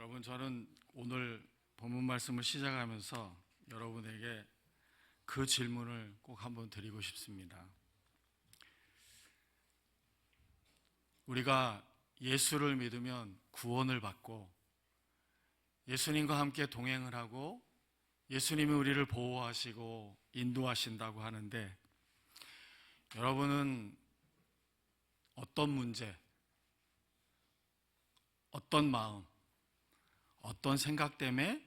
여러분, 저는 오늘 본문 말씀을 시작하면서 여러분에게 그 질문을 꼭 한번 드리고 싶습니다. 우리가 예수를 믿으면 구원을 받고 예수님과 함께 동행을 하고 예수님이 우리를 보호하시고 인도하신다고 하는데, 여러분은 어떤 문제, 어떤 마음, 어떤 생각 때문에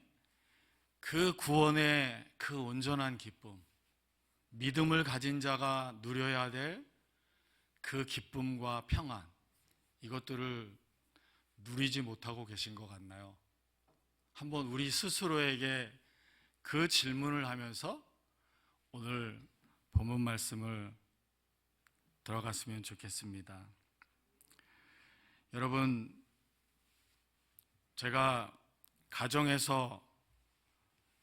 그 구원의 그 온전한 기쁨, 믿음을 가진 자가 누려야 될 그 기쁨과 평안, 이것들을 누리지 못하고 계신 것 같나요? 한번 우리 스스로에게 그 질문을 하면서 오늘 본문 말씀을 들어갔으면 좋겠습니다. 여러분, 제가 가정에서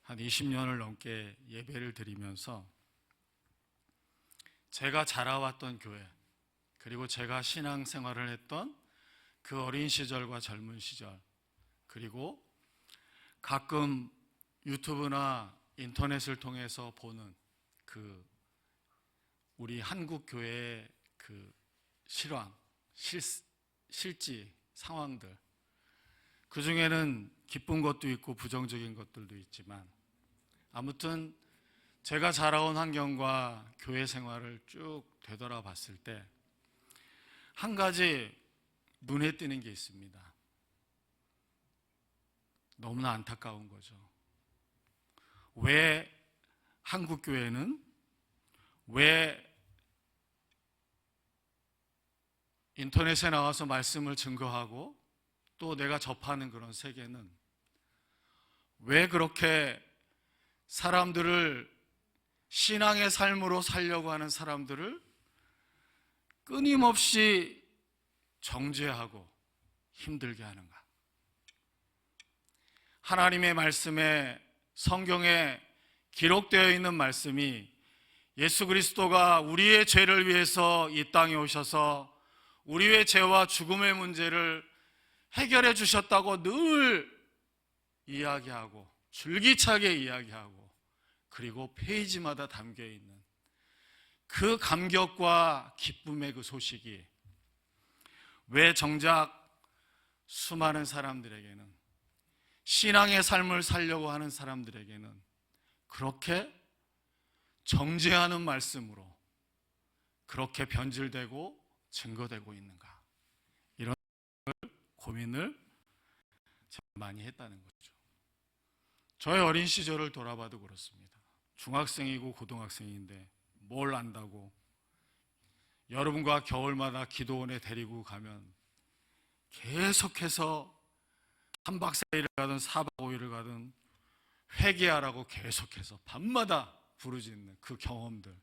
한 20년을 넘게 예배를 드리면서 제가 자라왔던 교회, 그리고 제가 신앙생활을 했던 그 어린 시절과 젊은 시절, 그리고 가끔 유튜브나 인터넷을 통해서 보는 그 우리 한국 교회의 그 실황, 실지 상황들, 그 중에는 기쁜 것도 있고 부정적인 것들도 있지만, 아무튼 제가 자라온 환경과 교회 생활을 쭉 되돌아봤을 때 한 가지 눈에 띄는 게 있습니다. 너무나 안타까운 거죠. 왜 한국 교회는, 왜 인터넷에 나와서 말씀을 증거하고 또 내가 접하는 그런 세계는 왜 그렇게 사람들을, 신앙의 삶으로 살려고 하는 사람들을 끊임없이 정죄하고 힘들게 하는가? 하나님의 말씀에, 성경에 기록되어 있는 말씀이 예수 그리스도가 우리의 죄를 위해서 이 땅에 오셔서 우리의 죄와 죽음의 문제를 해결해 주셨다고 늘 이야기하고 줄기차게 이야기하고, 그리고 페이지마다 담겨 있는 그 감격과 기쁨의 그 소식이 왜 정작 수많은 사람들에게는, 신앙의 삶을 살려고 하는 사람들에게는 그렇게 정죄하는 말씀으로 그렇게 변질되고 증거되고 있는가? 이런 고민을 많이 했다는 거죠. 저의 어린 시절을 돌아봐도 그렇습니다. 중학생이고 고등학생인데 뭘 안다고, 여름과 겨울마다 기도원에 데리고 가면 계속해서 3박 4일을 가든 4박 5일을 가든 회개하라고 계속해서 밤마다 부르짖는 그 경험들,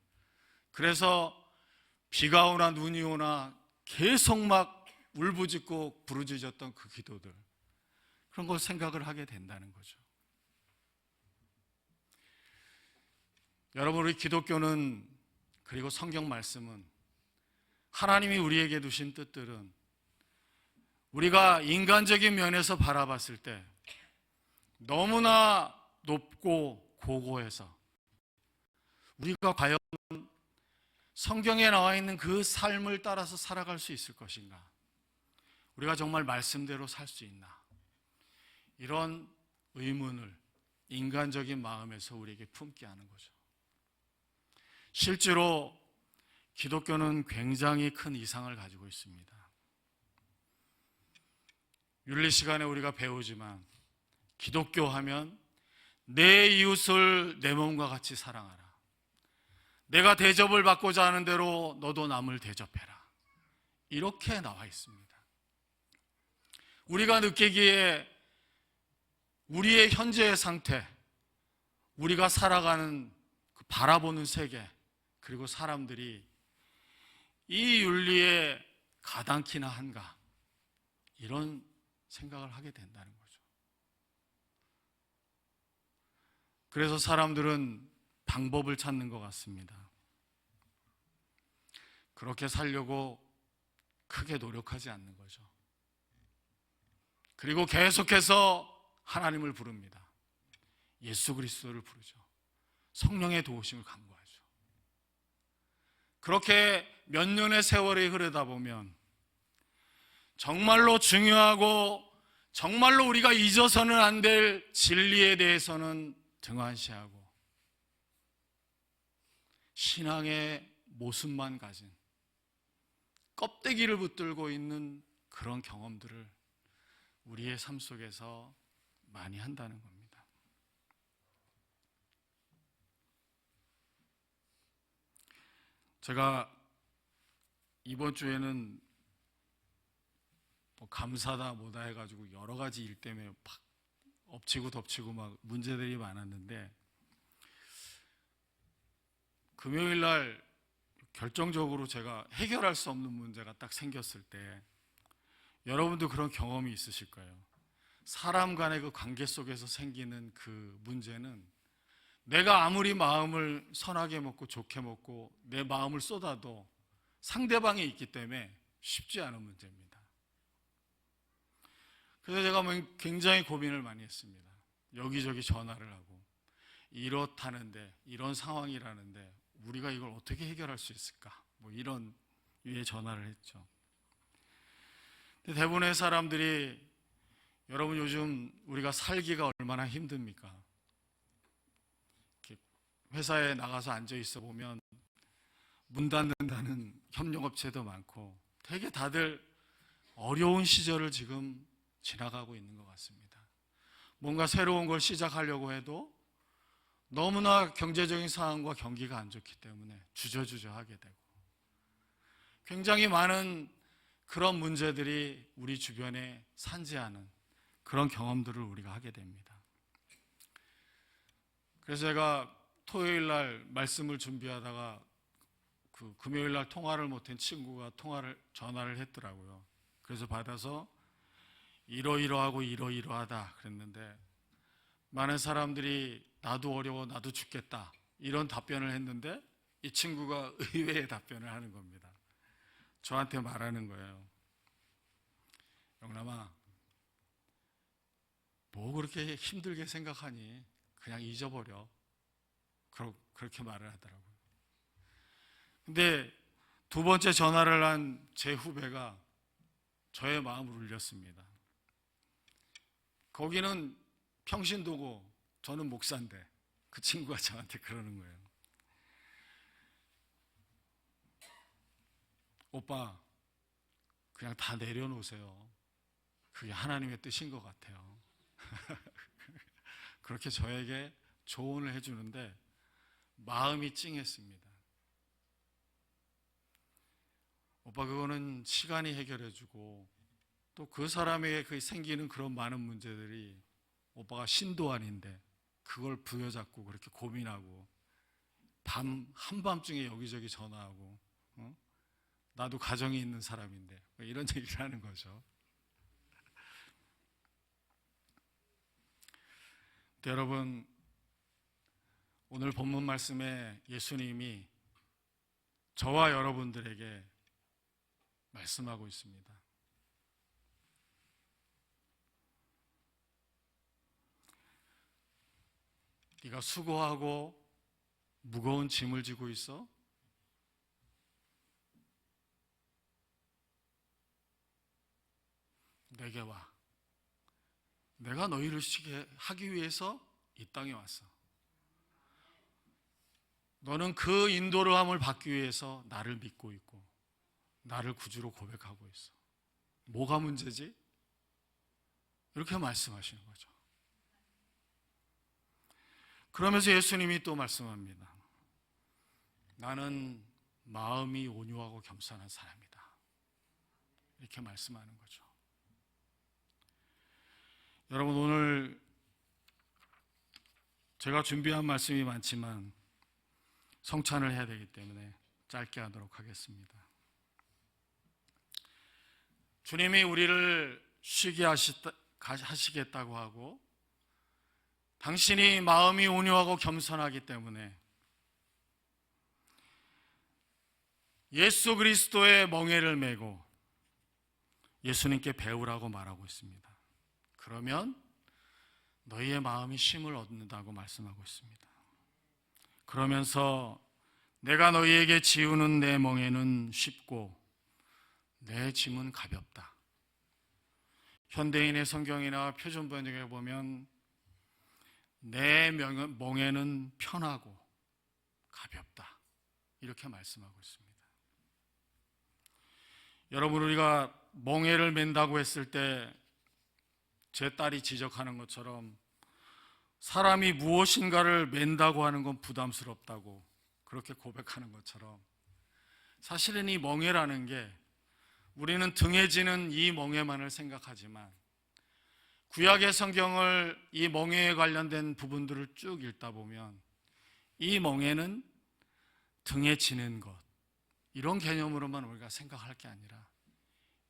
그래서 비가 오나 눈이 오나 계속 막 울부짖고 부르짖었던 그 기도들, 그런 걸 생각을 하게 된다는 거죠. 여러분, 우리 기독교는, 그리고 성경 말씀은, 하나님이 우리에게 두신 뜻들은 우리가 인간적인 면에서 바라봤을 때 너무나 높고 고고해서 우리가 과연 성경에 나와 있는 그 삶을 따라서 살아갈 수 있을 것인가? 우리가 정말 말씀대로 살 수 있나? 이런 의문을 인간적인 마음에서 우리에게 품게 하는 거죠. 실제로 기독교는 굉장히 큰 이상을 가지고 있습니다. 윤리 시간에 우리가 배우지만 기독교 하면 내 이웃을 내 몸과 같이 사랑하라, 내가 대접을 받고자 하는 대로 너도 남을 대접해라, 이렇게 나와 있습니다. 우리가 느끼기에 우리의 현재의 상태, 우리가 살아가는 그 바라보는 세계, 그리고 사람들이 이 윤리에 가당키나 한가, 이런 생각을 하게 된다는 거죠. 그래서 사람들은 방법을 찾는 것 같습니다. 그렇게 살려고 크게 노력하지 않는 거죠. 그리고 계속해서 하나님을 부릅니다. 예수 그리스도를 부르죠. 성령의 도우심을 간구하죠. 그렇게 몇 년의 세월이 흐르다 보면 정말로 중요하고 정말로 우리가 잊어서는 안 될 진리에 대해서는 등한시하고 신앙의 모습만 가진 껍데기를 붙들고 있는 그런 경험들을 우리의 삶 속에서 많이 한다는 겁니다. 제가 이번 주에는 뭐 감사다 뭐다 해가지고 여러 가지 일 때문에 막 엎치고 덮치고 막 문제들이 많았는데, 금요일 날 결정적으로 제가 해결할 수 없는 문제가 딱 생겼을 때, 여러분도 그런 경험이 있으실 거예요. 사람 간의 그 관계 속에서 생기는 그 문제는 내가 아무리 마음을 선하게 먹고 좋게 먹고 내 마음을 쏟아도 상대방이 있기 때문에 쉽지 않은 문제입니다. 그래서 제가 굉장히 고민을 많이 했습니다. 여기저기 전화를 하고, 이렇다는데, 이런 상황이라는데 우리가 이걸 어떻게 해결할 수 있을까? 뭐 이런 위에 전화를 했죠. 근데 대부분의 사람들이, 여러분 요즘 우리가 살기가 얼마나 힘듭니까? 회사에 나가서 앉아 있어 보면 문 닫는다는 협력업체도 많고 되게 다들 어려운 시절을 지금 지나가고 있는 것 같습니다. 뭔가 새로운 걸 시작하려고 해도 너무나 경제적인 상황과 경기가 안 좋기 때문에 주저주저하게 되고, 굉장히 많은 그런 문제들이 우리 주변에 산재하는 그런 경험들을 우리가 하게 됩니다. 그래서 제가 토요일 날 말씀을 준비하다가 그 금요일 날 통화를 못한 친구가 전화를 했더라고요. 그래서 받아서 이러이러하고 이러이러하다 그랬는데, 많은 사람들이 나도 어려워, 나도 죽겠다 이런 답변을 했는데, 이 친구가 의외의 답변을 하는 겁니다. 저한테 말하는 거예요. 영남아, 뭐 그렇게 힘들게 생각하니? 그냥 잊어버려. 그렇게 말을 하더라고요. 근데 두 번째 전화를 한 제 후배가 저의 마음을 울렸습니다. 거기는 평신도고 저는 목사인데 그 친구가 저한테 그러는 거예요. 오빠, 그냥 다 내려놓으세요. 그게 하나님의 뜻인 것 같아요. 그렇게 저에게 조언을 해주는데 마음이 찡했습니다. 오빠, 그거는 시간이 해결해주고 또 그 사람에게 그 생기는 그런 많은 문제들이 오빠가 신도안인데 그걸 부여잡고 그렇게 고민하고 한밤중에 여기저기 전화하고, 나도 가정이 있는 사람인데 이런 얘기를 하는 거죠. 여러분, 오늘 본문 말씀에 예수님이 저와 여러분들에게 말씀하고 있습니다. 네가 수고하고 무거운 짐을 지고 있어? 내게 와. 내가 너희를 쉬게 하기 위해서 이 땅에 왔어. 너는 그 인도함을 받기 위해서 나를 믿고 있고 나를 구주로 고백하고 있어. 뭐가 문제지? 이렇게 말씀하시는 거죠. 그러면서 예수님이 또 말씀합니다. 나는 마음이 온유하고 겸손한 사람이다. 이렇게 말씀하는 거죠. 여러분, 오늘 제가 준비한 말씀이 많지만 성찬을 해야 되기 때문에 짧게 하도록 하겠습니다. 주님이 우리를 쉬게 하시겠다고 하고, 당신이 마음이 온유하고 겸손하기 때문에 예수 그리스도의 멍에를 메고 예수님께 배우라고 말하고 있습니다. 그러면 너희의 마음이 쉼을 얻는다고 말씀하고 있습니다. 그러면서 내가 너희에게 지우는 내 멍에는 쉽고 내 짐은 가볍다. 현대인의 성경이나 표준 번역에 보면 내 멍에는 편하고 가볍다, 이렇게 말씀하고 있습니다. 여러분, 우리가 멍에를 맨다고 했을 때 제 딸이 지적하는 것처럼 사람이 무엇인가를 맨다고 하는 건 부담스럽다고 그렇게 고백하는 것처럼, 사실은 이 멍에라는 게 우리는 등에 지는 이 멍에만을 생각하지만 구약의 성경을 이 멍에에 관련된 부분들을 쭉 읽다 보면 이 멍에는 등에 지는 것, 이런 개념으로만 우리가 생각할 게 아니라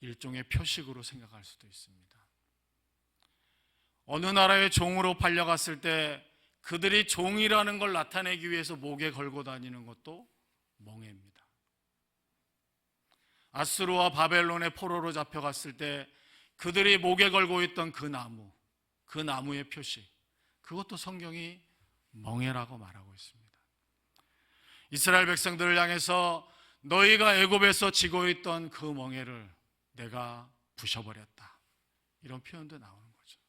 일종의 표식으로 생각할 수도 있습니다. 어느 나라의 종으로 팔려갔을 때 그들이 종이라는 걸 나타내기 위해서 목에 걸고 다니는 것도 멍에입니다. 아수르와 바벨론의 포로로 잡혀갔을 때 그들이 목에 걸고 있던 그 나무, 그 나무의 표식, 그것도 성경이 멍에라고 말하고 있습니다. 이스라엘 백성들을 향해서 너희가 애굽에서 지고 있던 그 멍에를 내가 부셔버렸다, 이런 표현도 나오는 거죠.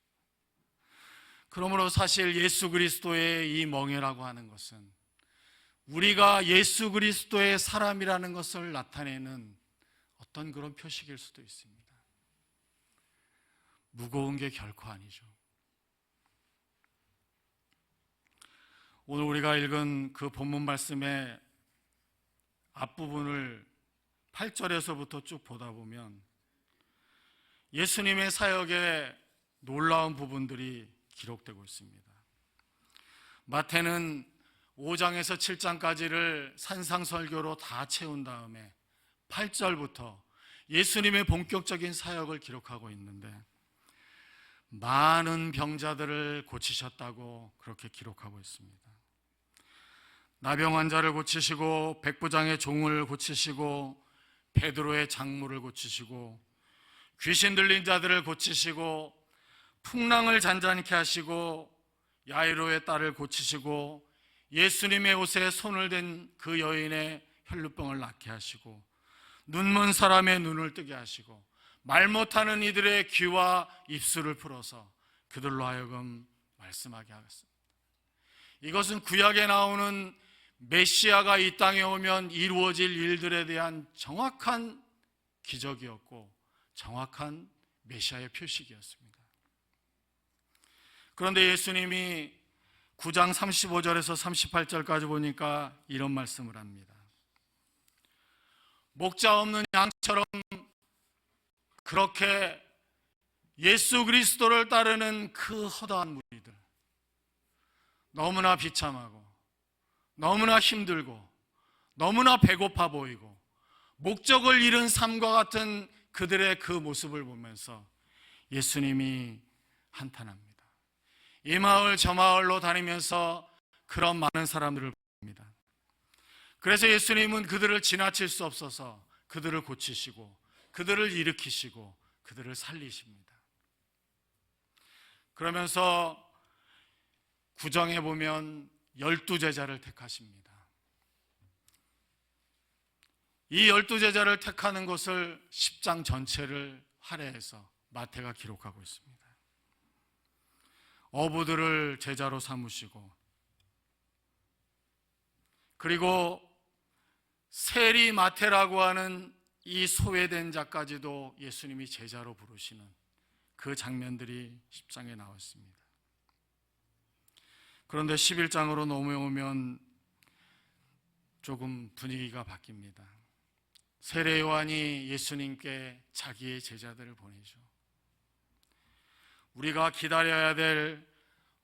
그러므로 사실 예수 그리스도의 이 멍에라고 하는 것은 우리가 예수 그리스도의 사람이라는 것을 나타내는 어떤 그런 표식일 수도 있습니다. 무거운 게 결코 아니죠. 오늘 우리가 읽은 그 본문 말씀의 앞부분을 8절에서부터 쭉 보다 보면 예수님의 사역의 놀라운 부분들이 기록되고 있습니다. 마태는 5장에서 7장까지를 산상설교로 다 채운 다음에 8절부터 예수님의 본격적인 사역을 기록하고 있는데, 많은 병자들을 고치셨다고 그렇게 기록하고 있습니다. 나병 환자를 고치시고, 백부장의 종을 고치시고, 베드로의 장모를 고치시고, 귀신 들린 자들을 고치시고, 풍랑을 잔잔케 하시고, 야이로의 딸을 고치시고, 예수님의 옷에 손을 댄 그 여인의 혈루병을 낫게 하시고, 눈먼 사람의 눈을 뜨게 하시고, 말 못하는 이들의 귀와 입술을 풀어서 그들로 하여금 말씀하게 하겠습니다. 이것은 구약에 나오는 메시아가 이 땅에 오면 이루어질 일들에 대한 정확한 기적이었고 정확한 메시아의 표식이었습니다. 그런데 예수님이 9장 35절에서 38절까지 보니까 이런 말씀을 합니다. 목자 없는 양처럼 그렇게 예수 그리스도를 따르는 그 허다한 무리들, 너무나 비참하고 너무나 힘들고 너무나 배고파 보이고 목적을 잃은 삶과 같은 그들의 그 모습을 보면서 예수님이 한탄합니다. 이 마을 저 마을로 다니면서 그런 많은 사람들을 봅니다. 그래서 예수님은 그들을 지나칠 수 없어서 그들을 고치시고 그들을 일으키시고 그들을 살리십니다. 그러면서 구정에 보면 12제자를 택하십니다. 이 12제자를 택하는 것을 10장 전체를 할애해서 마태가 기록하고 있습니다. 어부들을 제자로 삼으시고, 그리고 세리 마태라고 하는 이 소외된 자까지도 예수님이 제자로 부르시는 그 장면들이 10장에 나왔습니다. 그런데 11장으로 넘어오면 조금 분위기가 바뀝니다. 세례 요한이 예수님께 자기의 제자들을 보내죠. 우리가 기다려야 될,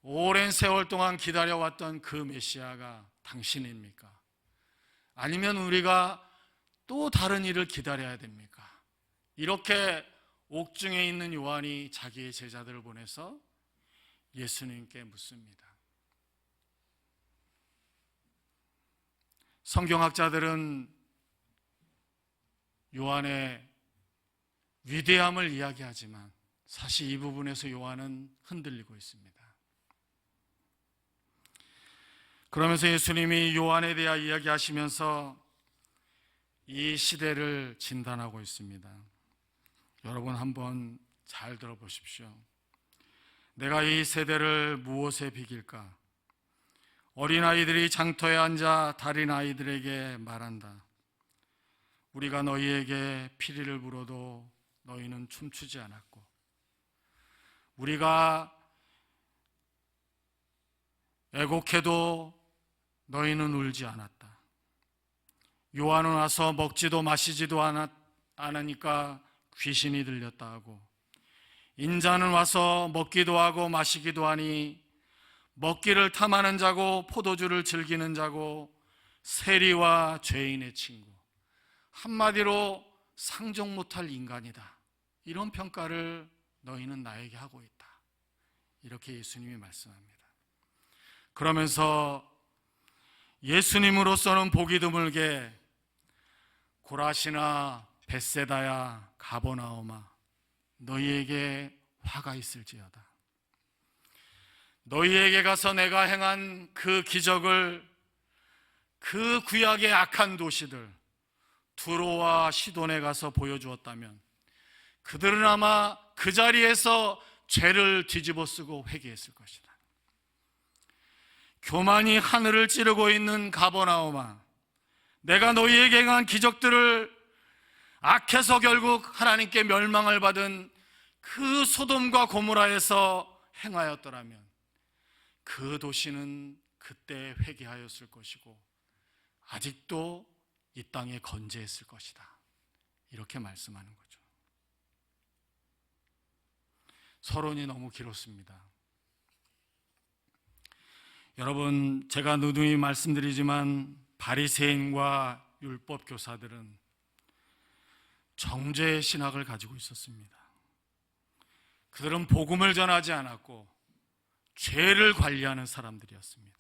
오랜 세월 동안 기다려왔던 그 메시아가 당신입니까? 아니면 우리가 또 다른 일을 기다려야 됩니까? 이렇게 옥중에 있는 요한이 자기의 제자들을 보내서 예수님께 묻습니다. 성경학자들은 요한의 위대함을 이야기하지만 사실 이 부분에서 요한은 흔들리고 있습니다. 그러면서 예수님이 요한에 대하 이야기하시면서 이 시대를 진단하고 있습니다. 여러분 한번 잘 들어보십시오. 내가 이 세대를 무엇에 비길까? 어린아이들이 장터에 앉아 다린 아이들에게 말한다. 우리가 너희에게 피리를 불어도 너희는 춤추지 않았고, 우리가 애곡해도 너희는 울지 않았다. 요한은 와서 먹지도 마시지도 않으니까 귀신이 들렸다 하고, 인자는 와서 먹기도 하고 마시기도 하니 먹기를 탐하는 자고 포도주를 즐기는 자고 세리와 죄인의 친구, 한마디로 상종 못할 인간이다. 이런 평가를 너희는 나에게 하고 있다. 이렇게 예수님이 말씀합니다. 그러면서 예수님으로서는 보기 드물게 고라시나 벳세다야 가버나움아, 너희에게 화가 있을지어다. 너희에게 가서 내가 행한 그 기적을 그 구약의 악한 도시들 두로와 시돈에 가서 보여주었다면 그들은 아마 그 자리에서 죄를 뒤집어쓰고 회개했을 것이다. 교만이 하늘을 찌르고 있는 가버나움아, 내가 너희에게 행한 기적들을 악해서 결국 하나님께 멸망을 받은 그 소돔과 고모라에서 행하였더라면 그 도시는 그때 회개하였을 것이고 아직도 이 땅에 건재했을 것이다. 이렇게 말씀하는 거죠. 서론이 너무 길었습니다. 여러분, 제가 누누이 말씀드리지만 바리새인과 율법 교사들은 정죄의 신학을 가지고 있었습니다. 그들은 복음을 전하지 않았고 죄를 관리하는 사람들이었습니다.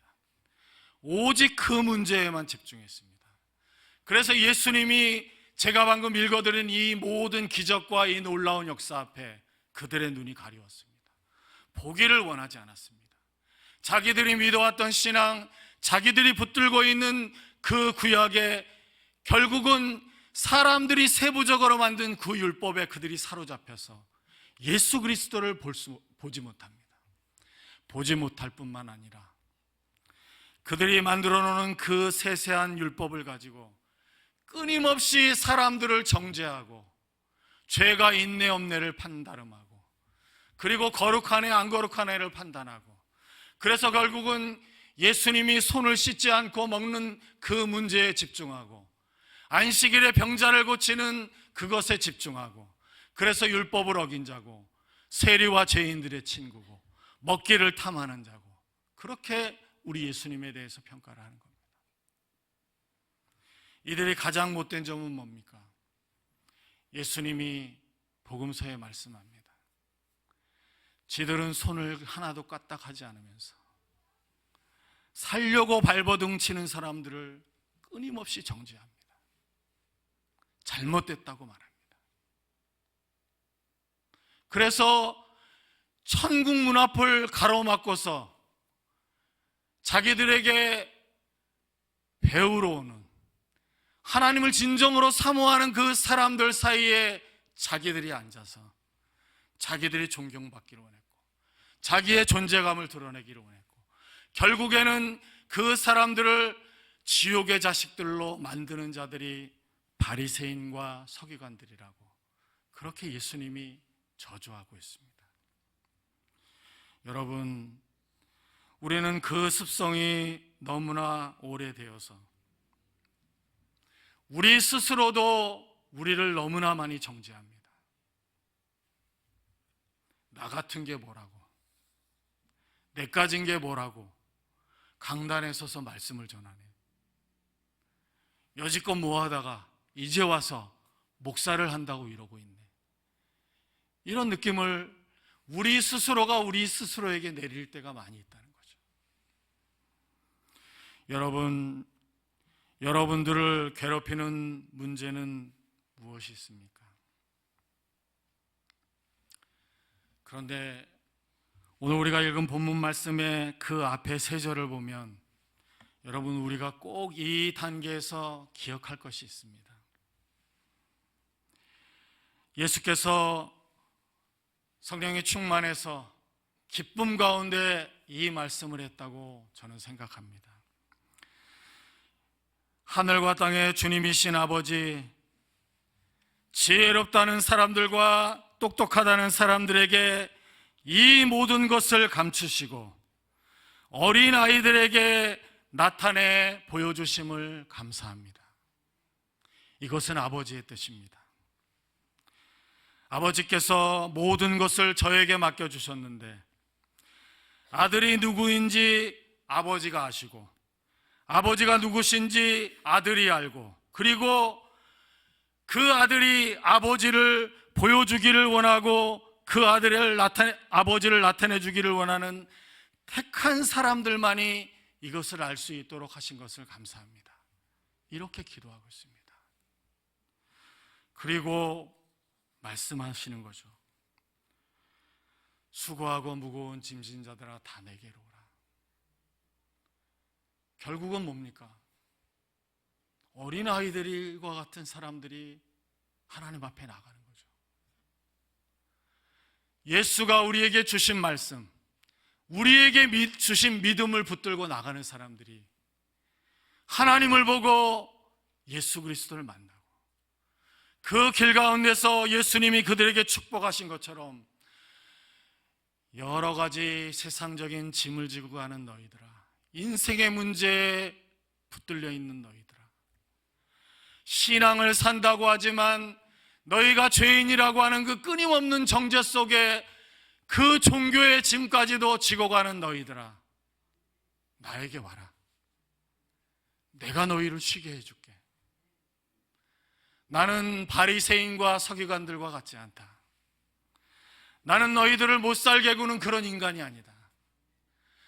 오직 그 문제에만 집중했습니다. 그래서 예수님이 제가 방금 읽어드린 이 모든 기적과 이 놀라운 역사 앞에 그들의 눈이 가려웠습니다. 보기를 원하지 않았습니다. 자기들이 믿어왔던 신앙, 자기들이 붙들고 있는 그 구약에 결국은 사람들이 세부적으로 만든 그 율법에 그들이 사로잡혀서 예수 그리스도를 보지 못합니다. 보지 못할 뿐만 아니라 그들이 만들어 놓은 그 세세한 율법을 가지고 끊임없이 사람들을 정죄하고 죄가 있네 없네를 판단하고 그리고 거룩하네 안 거룩하네를 판단하고, 그래서 결국은 예수님이 손을 씻지 않고 먹는 그 문제에 집중하고 안식일에 병자를 고치는 그것에 집중하고, 그래서 율법을 어긴 자고 세리와 죄인들의 친구고 먹기를 탐하는 자고, 그렇게 우리 예수님에 대해서 평가를 하는 겁니다. 이들이 가장 못된 점은 뭡니까? 예수님이 복음서에 말씀합니다. 지들은 손을 하나도 까딱하지 않으면서 살려고 발버둥 치는 사람들을 끊임없이 정죄합니다. 잘못됐다고 말합니다. 그래서 천국 문 앞을 가로막고서 자기들에게 배우러 오는, 하나님을 진정으로 사모하는 그 사람들 사이에 자기들이 앉아서 자기들이 존경받기를 원했고 자기의 존재감을 드러내기를 원했고, 결국에는 그 사람들을 지옥의 자식들로 만드는 자들이 바리새인과 서기관들이라고 그렇게 예수님이 저주하고 있습니다. 여러분, 우리는 그 습성이 너무나 오래되어서 우리 스스로도 우리를 너무나 많이 정죄합니다. 나 같은 게 뭐라고, 내 가진 게 뭐라고 강단에 서서 말씀을 전하네. 여지껏 뭐하다가 이제 와서 목사를 한다고 이러고 있네. 이런 느낌을 우리 스스로가 우리 스스로에게 내릴 때가 많이 있다는 거죠. 여러분들을 괴롭히는 문제는 무엇이 있습니까? 그런데 오늘 우리가 읽은 본문 말씀의 그 앞에 세 절을 보면 여러분, 우리가 꼭 이 단계에서 기억할 것이 있습니다. 예수께서 성령이 충만해서 기쁨 가운데 이 말씀을 했다고 저는 생각합니다. 하늘과 땅의 주님이신 아버지, 지혜롭다는 사람들과 똑똑하다는 사람들에게 이 모든 것을 감추시고 어린 아이들에게 나타내 보여주심을 감사합니다. 이것은 아버지의 뜻입니다. 아버지께서 모든 것을 저에게 맡겨주셨는데 아들이 누구인지 아버지가 아시고 아버지가 누구신지 아들이 알고, 그리고 그 아들이 아버지를 보여주기를 원하고 그 아버지를 나타내 주기를 원하는 택한 사람들만이 이것을 알 수 있도록 하신 것을 감사합니다. 이렇게 기도하고 있습니다. 그리고 말씀하시는 거죠. 수고하고 무거운 짐진 자들아 다 내게로 오라. 결국은 뭡니까? 어린아이들과 같은 사람들이 하나님 앞에 나가는 거죠. 예수가 우리에게 주신 말씀, 우리에게 주신 믿음을 붙들고 나가는 사람들이 하나님을 보고 예수 그리스도를 만나고 그 길 가운데서 예수님이 그들에게 축복하신 것처럼 여러 가지 세상적인 짐을 지고 가는 너희들아, 인생의 문제에 붙들려 있는 너희들아, 신앙을 산다고 하지만 너희가 죄인이라고 하는 그 끊임없는 정죄 속에 그 종교의 짐까지도 지고 가는 너희들아, 나에게 와라. 내가 너희를 쉬게 해줄게. 나는 바리새인과 서기관들과 같지 않다. 나는 너희들을 못 살게 구는 그런 인간이 아니다.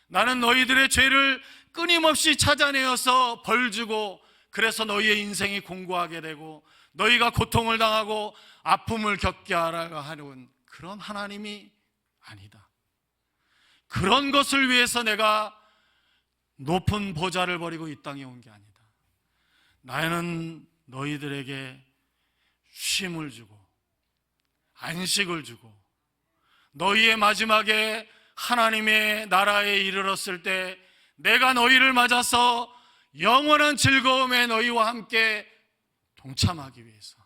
나는 너희들의 죄를 끊임없이 찾아내어서 벌주고, 그래서 너희의 인생이 공고하게 되고 너희가 고통을 당하고 아픔을 겪게 하는 그런 하나님이 아니다. 그런 것을 위해서 내가 높은 보좌를 버리고 이 땅에 온 게 아니다. 나는 너희들에게 쉼을 주고 안식을 주고 너희의 마지막에 하나님의 나라에 이르렀을 때 내가 너희를 맞아서 영원한 즐거움에 너희와 함께 동참하기 위해서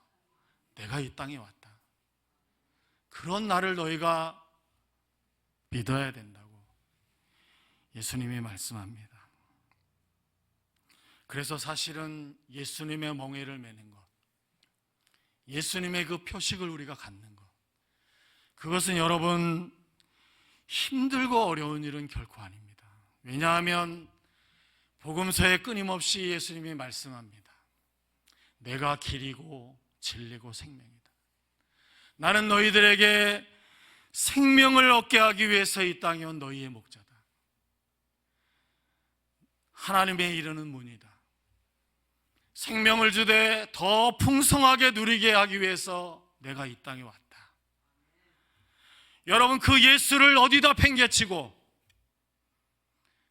내가 이 땅에 왔다. 그런 나를 너희가 믿어야 된다고 예수님이 말씀합니다. 그래서 사실은 예수님의 멍에를 매는 것, 예수님의 그 표식을 우리가 갖는 것, 그것은 여러분 힘들고 어려운 일은 결코 아닙니다. 왜냐하면 복음서에 끊임없이 예수님이 말씀합니다. 내가 길이고 진리고 생명이다. 나는 너희들에게 생명을 얻게 하기 위해서 이 땅에 온 너희의 목자다. 하나님의 이르는 문이다. 생명을 주되 더 풍성하게 누리게 하기 위해서 내가 이 땅에 왔다. 여러분, 그 예수를 어디다 팽개치고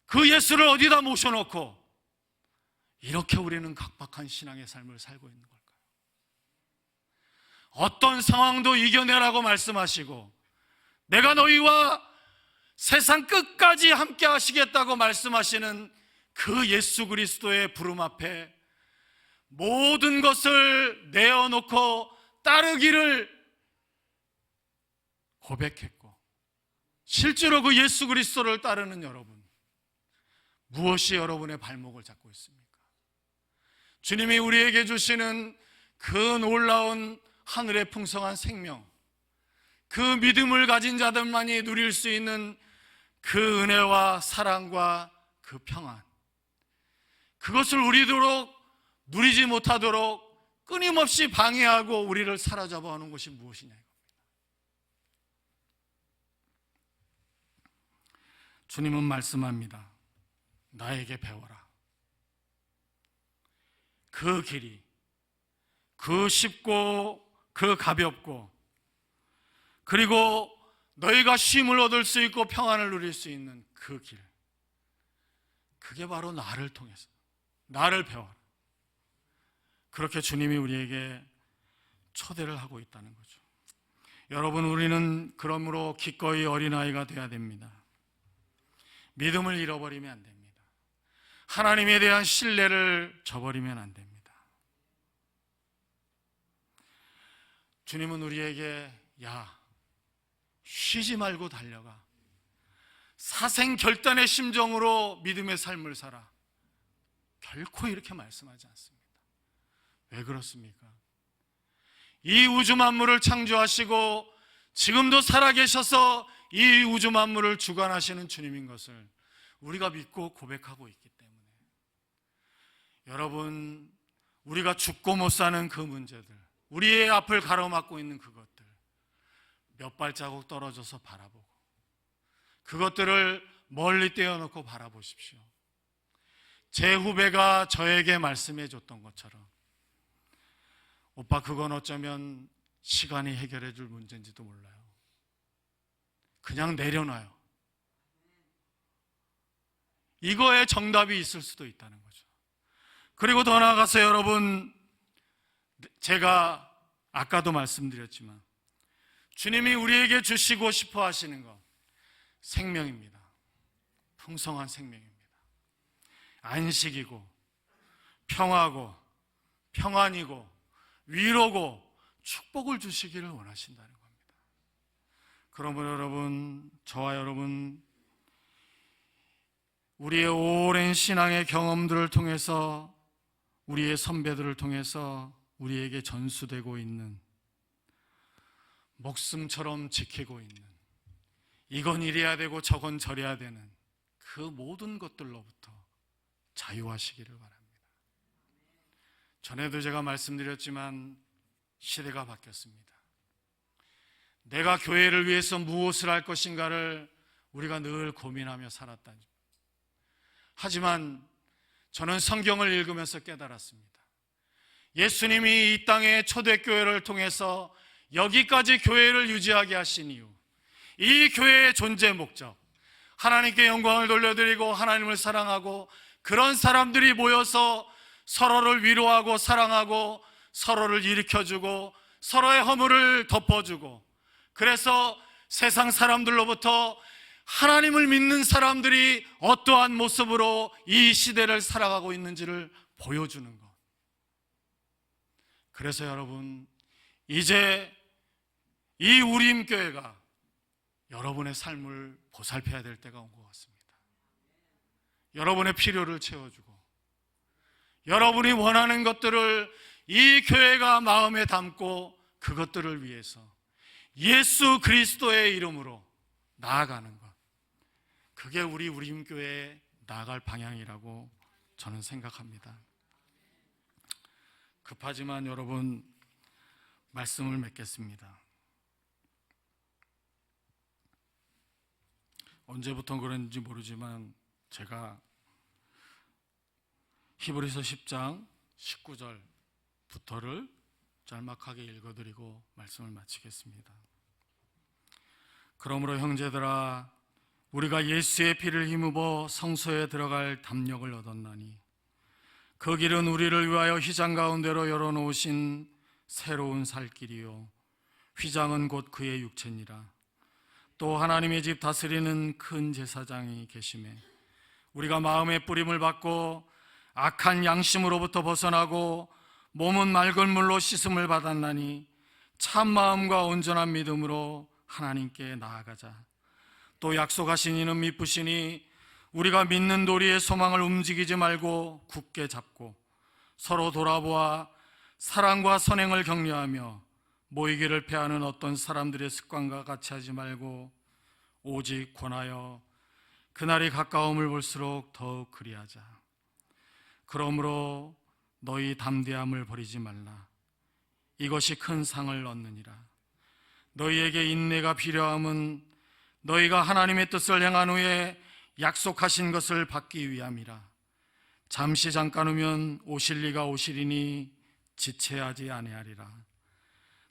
그 예수를 어디다 모셔놓고 이렇게 우리는 각박한 신앙의 삶을 살고 있는 걸까요? 어떤 상황도 이겨내라고 말씀하시고 내가 너희와 세상 끝까지 함께 하시겠다고 말씀하시는 그 예수 그리스도의 부름 앞에 모든 것을 내어놓고 따르기를 고백했고, 실제로 그 예수 그리스도를 따르는 여러분, 무엇이 여러분의 발목을 잡고 있습니까? 주님이 우리에게 주시는 그 놀라운 하늘의 풍성한 생명, 그 믿음을 가진 자들만이 누릴 수 있는 그 은혜와 사랑과 그 평안, 그것을 우리도록 누리지 못하도록 끊임없이 방해하고 우리를 사로잡아 하는 것이 무엇이냐 이겁니다. 주님은 말씀합니다. 나에게 배워라. 그 길이, 그 쉽고 그 가볍고, 그리고 너희가 쉼을 얻을 수 있고 평안을 누릴 수 있는 그 길, 그게 바로 나를 통해서, 나를 배워라. 그렇게 주님이 우리에게 초대를 하고 있다는 거죠. 여러분, 우리는 그러므로 기꺼이 어린아이가 되어야 됩니다. 믿음을 잃어버리면 안 됩니다. 하나님에 대한 신뢰를 저버리면 안 됩니다. 주님은 우리에게 쉬지 말고 달려가, 사생결단의 심정으로 믿음의 삶을 살아, 결코 이렇게 말씀하지 않습니다. 왜 그렇습니까? 이 우주 만물을 창조하시고 지금도 살아계셔서 이 우주 만물을 주관하시는 주님인 것을 우리가 믿고 고백하고 있기 때문에, 여러분, 우리가 죽고 못 사는 그 문제들, 우리의 앞을 가로막고 있는 그것들, 몇 발자국 떨어져서 바라보고 그것들을 멀리 떼어놓고 바라보십시오. 제 후배가 저에게 말씀해 줬던 것처럼, 오빠, 그건 어쩌면 시간이 해결해 줄 문제인지도 몰라요. 그냥 내려놔요. 이거에 정답이 있을 수도 있다는 거죠. 그리고 더 나아가서 여러분, 제가 아까도 말씀드렸지만 주님이 우리에게 주시고 싶어 하시는 것, 생명입니다. 풍성한 생명입니다. 안식이고 평화고 평안이고 위로고 축복을 주시기를 원하신다는 겁니다. 그러므로 여러분, 저와 여러분, 우리의 오랜 신앙의 경험들을 통해서, 우리의 선배들을 통해서 우리에게 전수되고 있는, 목숨처럼 지키고 있는, 이건 이래야 되고 저건 저래야 되는 그 모든 것들로부터 자유하시기를 바랍니다. 전에도 제가 말씀드렸지만 시대가 바뀌었습니다. 내가 교회를 위해서 무엇을 할 것인가를 우리가 늘 고민하며 살았다니. 하지만 저는 성경을 읽으면서 깨달았습니다. 예수님이 이 땅에 초대교회를 통해서 여기까지 교회를 유지하게 하신 이유, 이 교회의 존재 목적, 하나님께 영광을 돌려드리고 하나님을 사랑하고 그런 사람들이 모여서 서로를 위로하고 사랑하고 서로를 일으켜주고 서로의 허물을 덮어주고, 그래서 세상 사람들로부터 하나님을 믿는 사람들이 어떠한 모습으로 이 시대를 살아가고 있는지를 보여주는 것. 그래서 여러분, 이제 이 우림교회가 여러분의 삶을 보살펴야 될 때가 온 것 같습니다. 여러분의 필요를 채워주고 여러분이 원하는 것들을 이 교회가 마음에 담고 그것들을 위해서 예수 그리스도의 이름으로 나아가는 것, 그게 우리 우림교회에 나아갈 방향이라고 저는 생각합니다. 급하지만 여러분, 말씀을 맺겠습니다. 언제부터 그런지 모르지만 제가 히브리서 10장 19절부터를 짤막하게 읽어드리고 말씀을 마치겠습니다. 그러므로 형제들아, 우리가 예수의 피를 힘입어 성소에 들어갈 담력을 얻었나니 그 길은 우리를 위하여 휘장 가운데로 열어놓으신 새로운 살 길이요, 휘장은 곧 그의 육체니라. 또 하나님의 집 다스리는 큰 제사장이 계심에 우리가 마음의 뿌림을 받고 악한 양심으로부터 벗어나고 몸은 맑은 물로 씻음을 받았나니 참 마음과 온전한 믿음으로 하나님께 나아가자. 또 약속하신 이는 미쁘시니 우리가 믿는 도리의 소망을 움직이지 말고 굳게 잡고 서로 돌아보아 사랑과 선행을 격려하며 모이기를 패하는 어떤 사람들의 습관과 같이 하지 말고 오직 권하여 그날이 가까움을 볼수록 더욱 그리하자. 그러므로 너희 담대함을 버리지 말라. 이것이 큰 상을 얻느니라. 너희에게 인내가 필요함은 너희가 하나님의 뜻을 행한 후에 약속하신 것을 받기 위함이라. 잠시 잠깐 후면 오실 이가 오시리니 지체하지 아니하리라.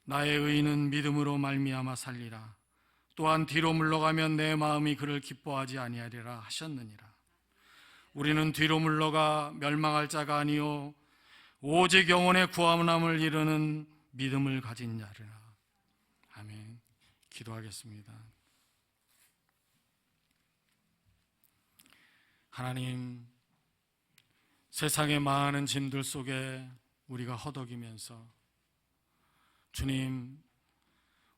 나의 의인은 믿음으로 말미암아 살리라. 또한 뒤로 물러가면 내 마음이 그를 기뻐하지 아니하리라 하셨느니라. 우리는 뒤로 물러가 멸망할 자가 아니요 오직 영혼의 구원함을 이루는 믿음을 가진 자리라. 아멘. 기도하겠습니다. 하나님, 세상의 많은 짐들 속에 우리가 허덕이면서 주님,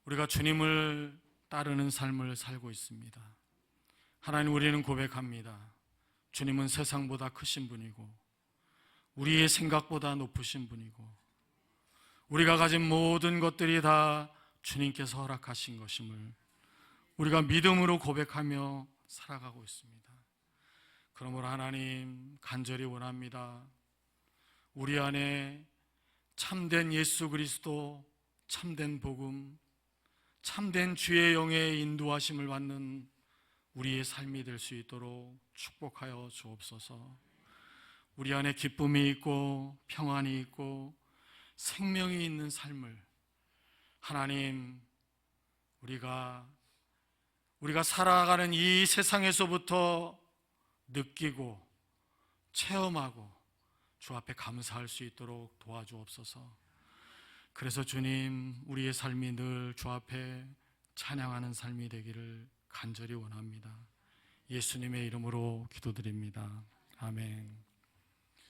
우리가 주님을 따르는 삶을 살고 있습니다. 하나님, 우리는 고백합니다. 주님은 세상보다 크신 분이고 우리의 생각보다 높으신 분이고 우리가 가진 모든 것들이 다 주님께서 허락하신 것임을 우리가 믿음으로 고백하며 살아가고 있습니다. 그러므로 하나님, 간절히 원합니다. 우리 안에 참된 예수 그리스도, 참된 복음, 참된 주의 영의 인도하심을 받는 우리의 삶이 될 수 있도록 축복하여 주옵소서. 우리 안에 기쁨이 있고 평안이 있고 생명이 있는 삶을 하나님, 우리가 살아가는 이 세상에서부터 느끼고 체험하고 주 앞에 감사할 수 있도록 도와주옵소서. 그래서 주님, 우리의 삶이 늘 주 앞에 찬양하는 삶이 되기를 간절히 원합니다. 예수님의 이름으로 기도드립니다. 아멘.